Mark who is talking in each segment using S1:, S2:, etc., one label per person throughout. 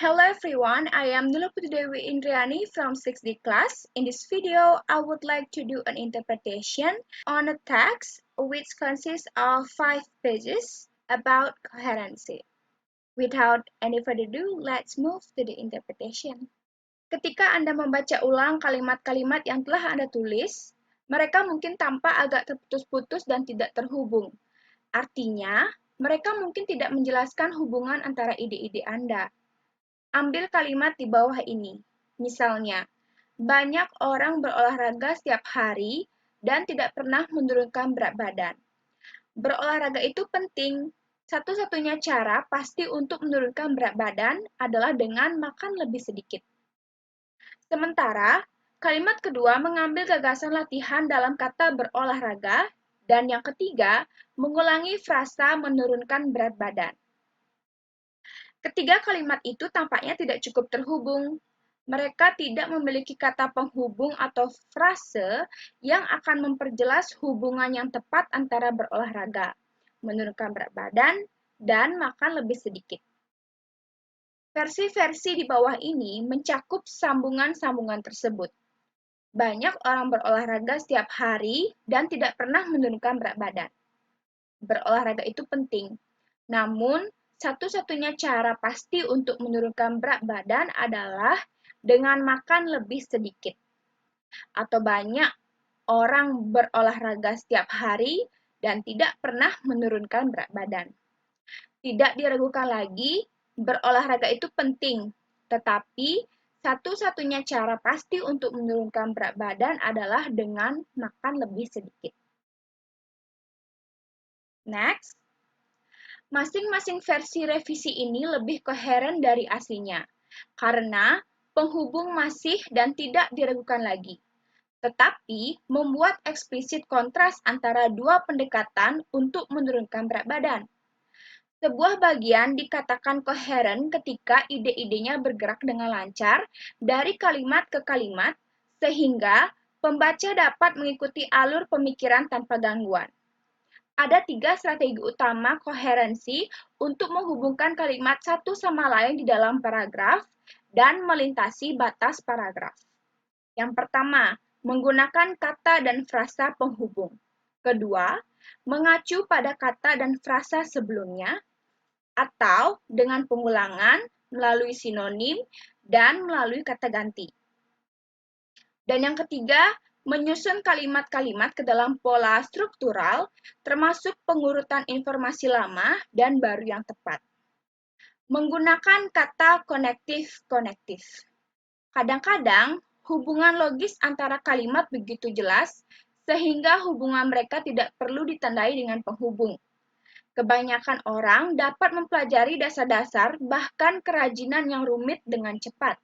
S1: Hello everyone, I am Nula Dewi Indriani from 6D class. In this video, I would like to do an interpretation on a text which consists of 5 pages about coherency. Without any further ado, let's move to the interpretation. Ketika Anda membaca ulang kalimat-kalimat yang telah Anda tulis, mereka mungkin tampak agak terputus-putus dan tidak terhubung. Artinya, mereka mungkin tidak menjelaskan hubungan antara ide-ide Anda. Ambil kalimat di bawah ini. Misalnya, banyak orang berolahraga setiap hari dan tidak pernah menurunkan berat badan. Berolahraga itu penting. Satu-satunya cara pasti untuk menurunkan berat badan adalah dengan makan lebih sedikit. Sementara, kalimat kedua mengambil gagasan latihan dalam kata berolahraga, dan yang ketiga, mengulangi frasa menurunkan berat badan. Ketiga kalimat itu tampaknya tidak cukup terhubung. Mereka tidak memiliki kata penghubung atau frase yang akan memperjelas hubungan yang tepat antara berolahraga, menurunkan berat badan, dan makan lebih sedikit. Versi-versi di bawah ini mencakup sambungan-sambungan tersebut. Banyak orang berolahraga setiap hari dan tidak pernah menurunkan berat badan. Berolahraga itu penting, namun satu-satunya cara pasti untuk menurunkan berat badan adalah dengan makan lebih sedikit. Atau banyak orang berolahraga setiap hari dan tidak pernah menurunkan berat badan. Tidak diragukan lagi, berolahraga itu penting, tetapi satu-satunya cara pasti untuk menurunkan berat badan adalah dengan makan lebih sedikit. Next. Masing-masing versi revisi ini lebih koheren dari aslinya, karena penghubung masih dan tidak diragukan lagi, tetapi membuat eksplisit kontras antara dua pendekatan untuk menurunkan berat badan. Sebuah bagian dikatakan koheren ketika ide-idenya bergerak dengan lancar dari kalimat ke kalimat, sehingga pembaca dapat mengikuti alur pemikiran tanpa gangguan. Ada 3 strategi utama koherensi untuk menghubungkan kalimat satu sama lain di dalam paragraf dan melintasi batas paragraf. Yang pertama, menggunakan kata dan frasa penghubung. Kedua, mengacu pada kata dan frasa sebelumnya, atau dengan pengulangan melalui sinonim dan melalui kata ganti. Dan yang ketiga, menyusun kalimat-kalimat ke dalam pola struktural, termasuk pengurutan informasi lama dan baru yang tepat. Menggunakan kata konektif-konektif. Kadang-kadang, hubungan logis antara kalimat begitu jelas, sehingga hubungan mereka tidak perlu ditandai dengan penghubung. Kebanyakan orang dapat mempelajari dasar-dasar, bahkan kerajinan yang rumit dengan cepat.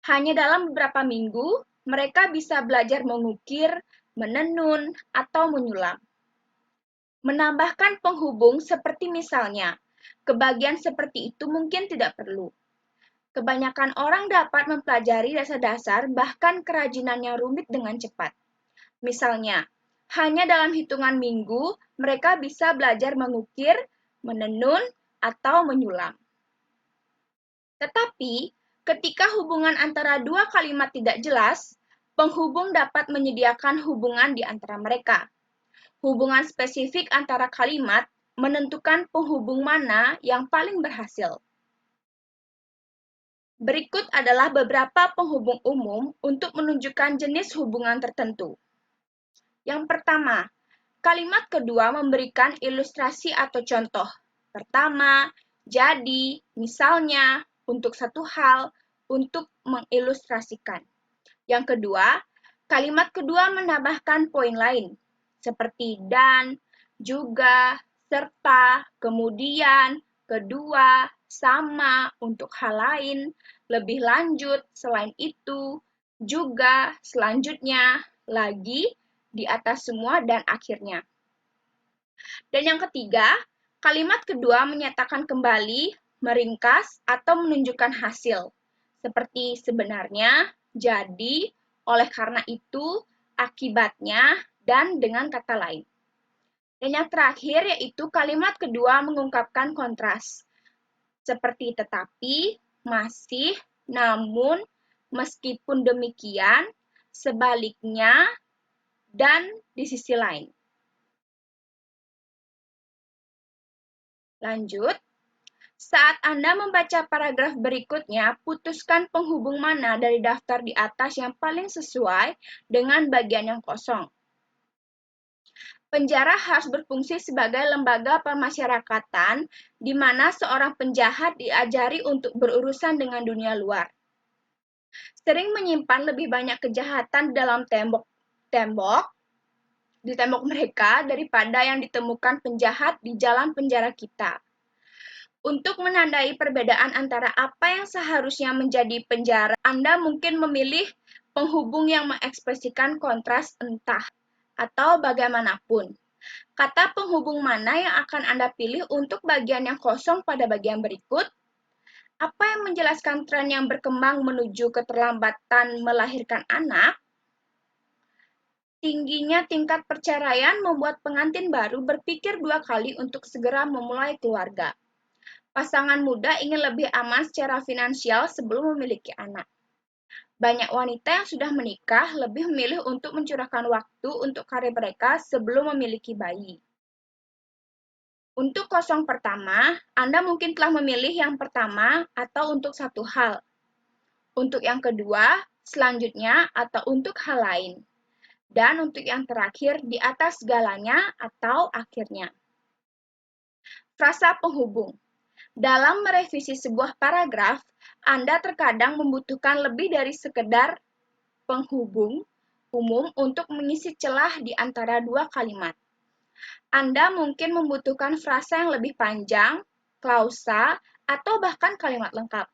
S1: Hanya dalam beberapa minggu, mereka bisa belajar mengukir, menenun, atau menyulam. Menambahkan penghubung seperti misalnya, kebagian seperti itu mungkin tidak perlu. Kebanyakan orang dapat mempelajari dasar-dasar bahkan kerajinan yang rumit dengan cepat. Misalnya, hanya dalam hitungan minggu, mereka bisa belajar mengukir, menenun, atau menyulam. Tetapi, ketika hubungan antara dua kalimat tidak jelas, penghubung dapat menyediakan hubungan di antara mereka. Hubungan spesifik antara kalimat menentukan penghubung mana yang paling berhasil. Berikut adalah beberapa penghubung umum untuk menunjukkan jenis hubungan tertentu. Yang pertama, kalimat kedua memberikan ilustrasi atau contoh. Pertama, jadi, misalnya, untuk satu hal, untuk mengilustrasikan. Yang kedua, kalimat kedua menambahkan poin lain, seperti dan, juga, serta, kemudian, kedua, sama, untuk hal lain, lebih lanjut, selain itu, juga, selanjutnya, lagi, di atas semua, dan akhirnya. Dan yang ketiga, kalimat kedua menyatakan kembali, meringkas, atau menunjukkan hasil. Seperti sebenarnya, jadi, oleh karena itu, akibatnya, dan dengan kata lain. Dan yang terakhir yaitu kalimat kedua mengungkapkan kontras. seperti tetapi, masih, namun, meskipun demikian, sebaliknya, dan di sisi lain. Lanjut, saat Anda membaca paragraf berikutnya, putuskan penghubung mana dari daftar di atas yang paling sesuai dengan bagian yang kosong. Penjara harus berfungsi sebagai lembaga pemasyarakatan di mana seorang penjahat diajari untuk berurusan dengan dunia luar. Sering menyimpan lebih banyak kejahatan dalam di tembok mereka daripada yang ditemukan penjahat di jalan penjara kita. Untuk menandai perbedaan antara apa yang seharusnya menjadi penjara, Anda mungkin memilih penghubung yang mengekspresikan kontras entah atau bagaimanapun. Kata penghubung mana yang akan Anda pilih untuk bagian yang kosong pada bagian berikut? Apa yang menjelaskan tren yang berkembang menuju keterlambatan melahirkan anak? Tingginya tingkat perceraian membuat pengantin baru berpikir 2 kali untuk segera memulai keluarga. Pasangan muda ingin lebih aman secara finansial sebelum memiliki anak. Banyak wanita yang sudah menikah lebih memilih untuk mencurahkan waktu untuk karir mereka sebelum memiliki bayi. Untuk kosong pertama, Anda mungkin telah memilih yang pertama atau untuk satu hal. Untuk yang kedua, selanjutnya, atau untuk hal lain. Dan untuk yang terakhir, di atas segalanya atau akhirnya. Frasa penghubung. Dalam merevisi sebuah paragraf, Anda terkadang membutuhkan lebih dari sekedar penghubung umum untuk mengisi celah di antara 2 kalimat. Anda mungkin membutuhkan frasa yang lebih panjang, klausa, atau bahkan kalimat lengkap.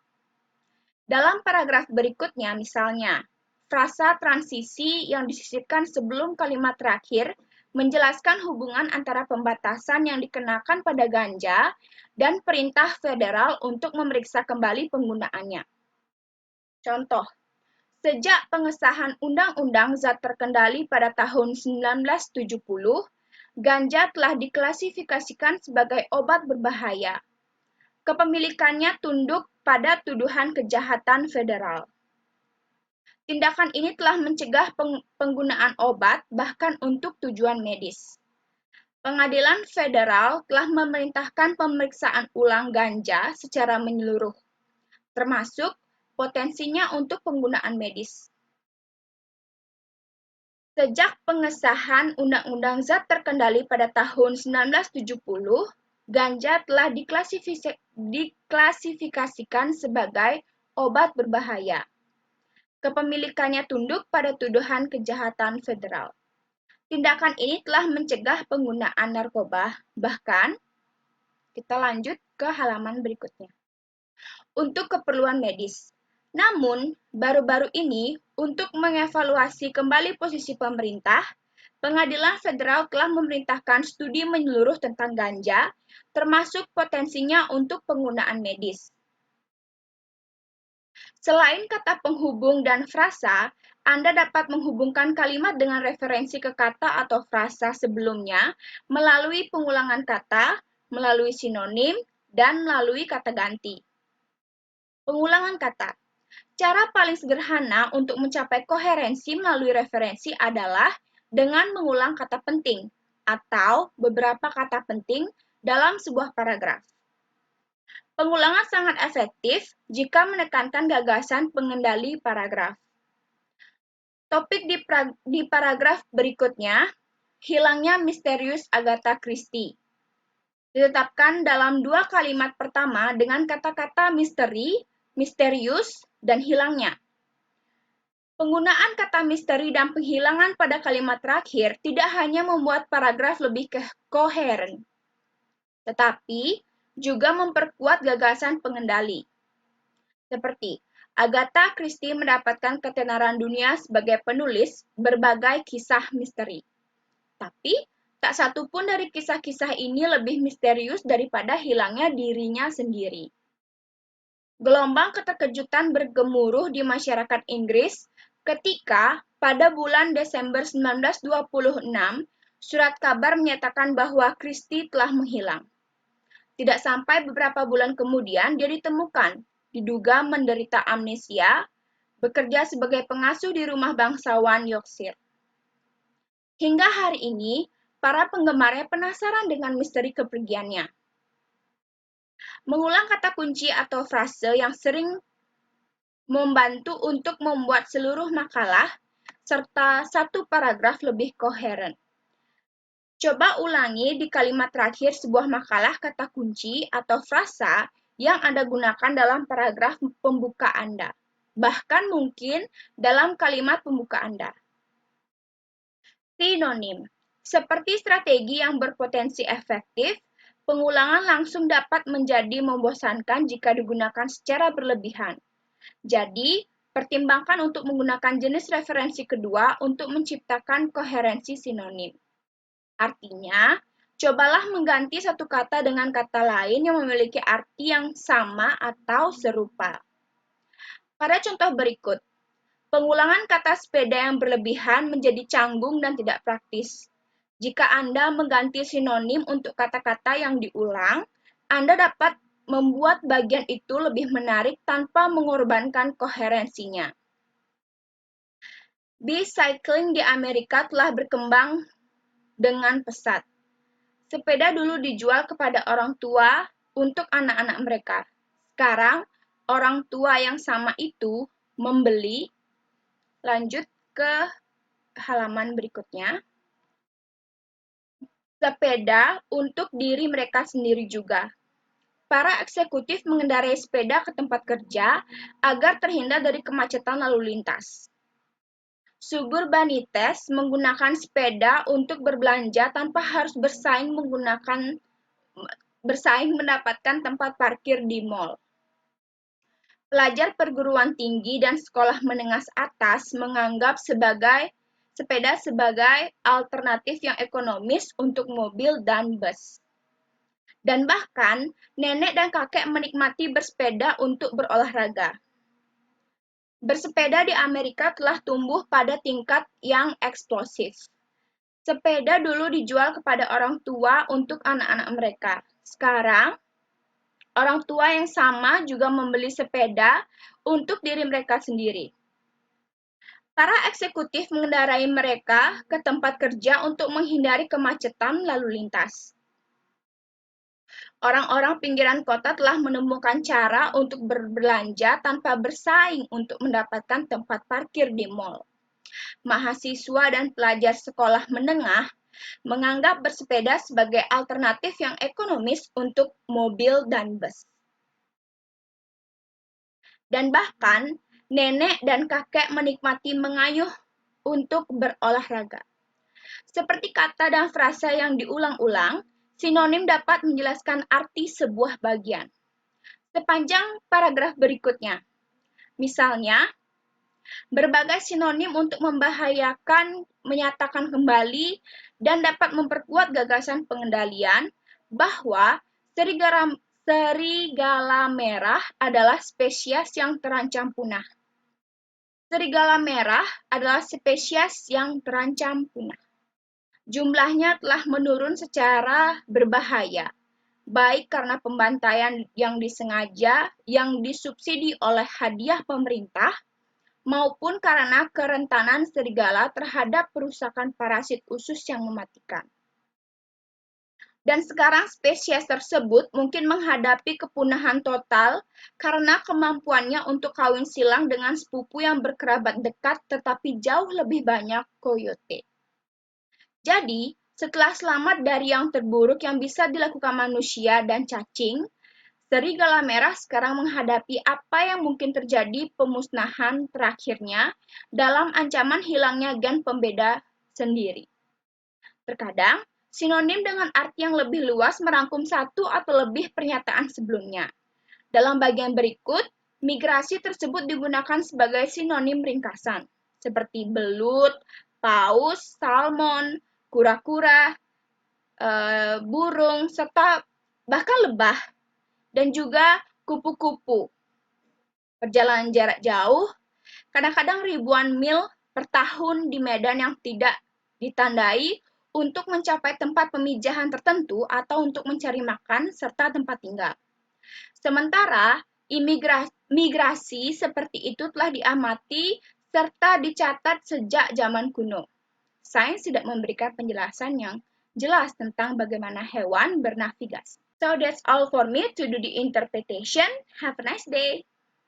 S1: Dalam paragraf berikutnya, misalnya, frasa transisi yang disisipkan sebelum kalimat terakhir menjelaskan hubungan antara pembatasan yang dikenakan pada ganja dan perintah federal untuk memeriksa kembali penggunaannya. Contoh, sejak pengesahan Undang-Undang Zat Terkendali pada tahun 1970, ganja telah diklasifikasikan sebagai obat berbahaya. Kepemilikannya tunduk pada tuduhan kejahatan federal. Tindakan ini telah mencegah penggunaan obat bahkan untuk tujuan medis. Pengadilan federal telah memerintahkan pemeriksaan ulang ganja secara menyeluruh, termasuk potensinya untuk penggunaan medis. Sejak pengesahan Undang-Undang Zat Terkendali pada tahun 1970, ganja telah diklasifikasikan sebagai obat berbahaya. Kepemilikannya tunduk pada tuduhan kejahatan federal. Tindakan ini telah mencegah penggunaan narkoba, bahkan kita lanjut ke halaman berikutnya. Untuk keperluan medis. Namun, baru-baru ini, untuk mengevaluasi kembali posisi pemerintah, Pengadilan Federal telah memerintahkan studi menyeluruh tentang ganja, termasuk potensinya untuk penggunaan medis. Selain kata penghubung dan frasa, Anda dapat menghubungkan kalimat dengan referensi ke kata atau frasa sebelumnya melalui pengulangan kata, melalui sinonim, dan melalui kata ganti. Pengulangan kata. Cara paling sederhana untuk mencapai koherensi melalui referensi adalah dengan mengulang kata penting atau beberapa kata penting dalam sebuah paragraf. Pengulangan sangat efektif jika menekankan gagasan pengendali paragraf. Topik di paragraf berikutnya, hilangnya misterius Agatha Christie. Ditetapkan dalam 2 kalimat pertama dengan kata-kata misteri, misterius, dan hilangnya. Penggunaan kata misteri dan penghilangan pada kalimat terakhir tidak hanya membuat paragraf lebih koheren, tetapi juga memperkuat gagasan pengendali. Seperti, Agatha Christie mendapatkan ketenaran dunia sebagai penulis berbagai kisah misteri. Tapi, tak satu pun dari kisah-kisah ini lebih misterius daripada hilangnya dirinya sendiri. Gelombang keterkejutan bergemuruh di masyarakat Inggris ketika pada bulan Desember 1926, surat kabar menyatakan bahwa Christie telah menghilang. Tidak sampai beberapa bulan kemudian dia ditemukan, diduga menderita amnesia, bekerja sebagai pengasuh di rumah bangsawan Yorkshire. Hingga hari ini, para penggemarnya penasaran dengan misteri kepergiannya. Mengulang kata kunci atau frase yang sering membantu untuk membuat seluruh makalah serta satu paragraf lebih koheren. Coba ulangi di kalimat terakhir sebuah makalah kata kunci atau frasa yang Anda gunakan dalam paragraf pembuka Anda, bahkan mungkin dalam kalimat pembuka Anda. Sinonim. Seperti strategi yang berpotensi efektif, pengulangan langsung dapat menjadi membosankan jika digunakan secara berlebihan. Jadi, pertimbangkan untuk menggunakan jenis referensi kedua untuk menciptakan koherensi sinonim. Artinya, cobalah mengganti satu kata dengan kata lain yang memiliki arti yang sama atau serupa. Pada contoh berikut, pengulangan kata sepeda yang berlebihan menjadi canggung dan tidak praktis. Jika Anda mengganti sinonim untuk kata-kata yang diulang, Anda dapat membuat bagian itu lebih menarik tanpa mengorbankan koherensinya. Bicycling di Amerika telah berkembang dengan pesat. Sepeda dulu dijual kepada orang tua untuk anak-anak mereka. Sekarang, orang tua yang sama itu membeli. Lanjut ke halaman berikutnya. Sepeda untuk diri mereka sendiri juga. Para eksekutif mengendarai sepeda ke tempat kerja agar terhindar dari kemacetan lalu lintas. Suburbanites menggunakan sepeda untuk berbelanja tanpa harus bersaing mendapatkan tempat parkir di mal. Pelajar perguruan tinggi dan sekolah menengah atas menganggap sepeda sebagai alternatif yang ekonomis untuk mobil dan bus. Dan bahkan, nenek dan kakek menikmati bersepeda untuk berolahraga. Bersepeda di Amerika telah tumbuh pada tingkat yang eksplosif. Sepeda dulu dijual kepada orang tua untuk anak-anak mereka. Sekarang, orang tua yang sama juga membeli sepeda untuk diri mereka sendiri. Para eksekutif mengendarai mereka ke tempat kerja untuk menghindari kemacetan lalu lintas. Orang-orang pinggiran kota telah menemukan cara untuk berbelanja tanpa bersaing untuk mendapatkan tempat parkir di mal. Mahasiswa dan pelajar sekolah menengah menganggap bersepeda sebagai alternatif yang ekonomis untuk mobil dan bus. Dan bahkan, nenek dan kakek menikmati mengayuh untuk berolahraga. Seperti kata dan frasa yang diulang-ulang, sinonim dapat menjelaskan arti sebuah bagian. Sepanjang paragraf berikutnya. Misalnya, berbagai sinonim untuk membahayakan, menyatakan kembali, dan dapat memperkuat gagasan pengendalian bahwa serigala merah adalah spesies yang terancam punah. Serigala merah adalah spesies yang terancam punah. Jumlahnya telah menurun secara berbahaya, baik karena pembantaian yang disengaja yang disubsidi oleh hadiah pemerintah, maupun karena kerentanan serigala terhadap perusakan parasit usus yang mematikan. Dan sekarang spesies tersebut mungkin menghadapi kepunahan total karena kemampuannya untuk kawin silang dengan sepupu yang berkerabat dekat tetapi jauh lebih banyak coyote. Jadi, setelah selamat dari yang terburuk yang bisa dilakukan manusia dan cacing, serigala merah sekarang menghadapi apa yang mungkin terjadi pemusnahan terakhirnya dalam ancaman hilangnya gen pembeda sendiri. Terkadang, sinonim dengan arti yang lebih luas merangkum satu atau lebih pernyataan sebelumnya. Dalam bagian berikut, migrasi tersebut digunakan sebagai sinonim ringkasan, seperti belut, paus, salmon, kura-kura, burung, serta bahkan lebah, dan juga kupu-kupu. Perjalanan jarak jauh, kadang-kadang ribuan mil per tahun di medan yang tidak ditandai untuk mencapai tempat pemijahan tertentu atau untuk mencari makan serta tempat tinggal. Sementara, migrasi seperti itu telah diamati serta dicatat sejak zaman kuno. Sains tidak memberikan penjelasan yang jelas tentang bagaimana hewan bernavigasi. So that's all for me to do the interpretation. Have a nice day.